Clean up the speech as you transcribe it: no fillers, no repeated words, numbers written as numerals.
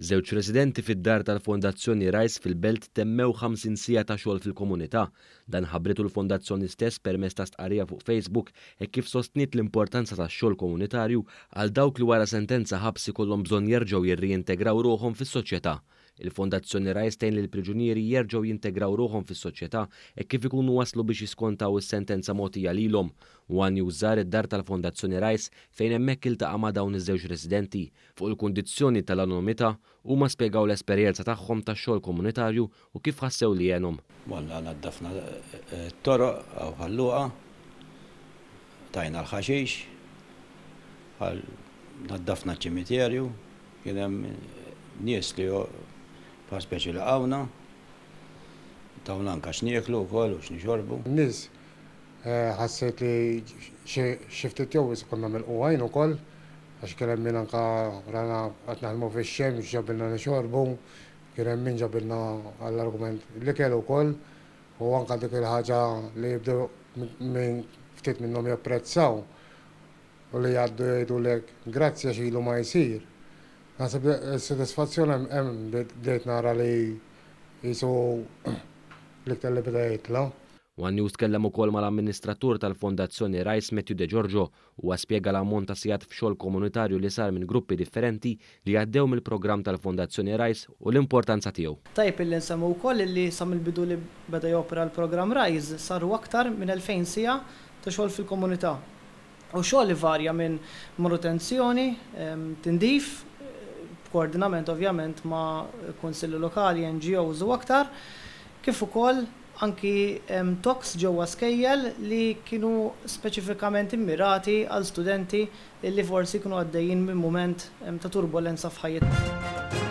Żewġ residenti fid-dar tal-Fondazzjoni Rice fil-Belt temmew 50 siegħa ta' xogħol fil-komunità. Dan ħabbritu l-Fondazzjoni stess permezz ta' stqarrija fuq Facebook hekk kif sostniet l-importanza tax-xogħol komunitarju għal dawk li wara sentenza ħabs ikollhom bżonn jerġgħu jirrijintegraw ruħhom fis-soċjetà. Il-Fondazzjoni Rice tgħin lill priġunieri jerġgħu jintegraw ruħhom fis-soċjetà hekk kif ikunu waslu biex jiskontaw is-sentenza mogħtija lilhom. One News żar id-dar tal-Fondazzjoni Rice fejn hemmhekk iltaqa' ma' dawn iż-żewġ residenti. Fuq il-kundizzjoni tal-anonimità huma spjegaw l-esperjenza tagħhom tax-xogħol komunitarju u kif ħassew li għenhom. Walla naddafna t-toroq aw ħalluqa, tajna l-ħaxix, naddafna ċ-ċimiterju, kien hemm nies li pa' speċi li għawna, tawna anka x'nieklu wkoll u x'nixorbu. Nies ħassejt li xiftit jew konna mill-qwajn ukoll, għax kien hemm min anka rana qed naħdmu fix-xemx ġabilna nixorbu, kien hemm min ġabilna għall-argument l-ikel ukoll, u anka dik il-ħaġa li jibdew minn ftit minnhom japprezzaw u li jgħaddu jgħidulek grazzi għax ilu ma jsir. Naħseb is-sodisfazzjon hemm bdejt nara li jisu l-iktar li beda jitla'. One News tkellem ukoll mal-amministratur tal-Fondazzjoni Rice Matthew De Giorgio u spjega l-ammont ta' sigħat f'xogħol komunitarju li sar minn gruppi differenti li għaddew mill-programm tal-Fondazzjoni Rice u l-importanza tiegħu. Tajjeb illi nsemmu wkoll li sa mill-bidu li beda jopera l-programm Rice saru aktar minn 2000 siegħa ta' xogħol fil-komunità. U xogħol li varja minn manutenzjoni, tindif, koordinament ovvjament ma' konsilli lokali, NGOs u aktar, kif ukoll anki talks ġewwa skejjel li kienu speċifikament immirati għal studenti li forsi kienu għaddejjin minn mument ta' turbolenza f'ħajjithom.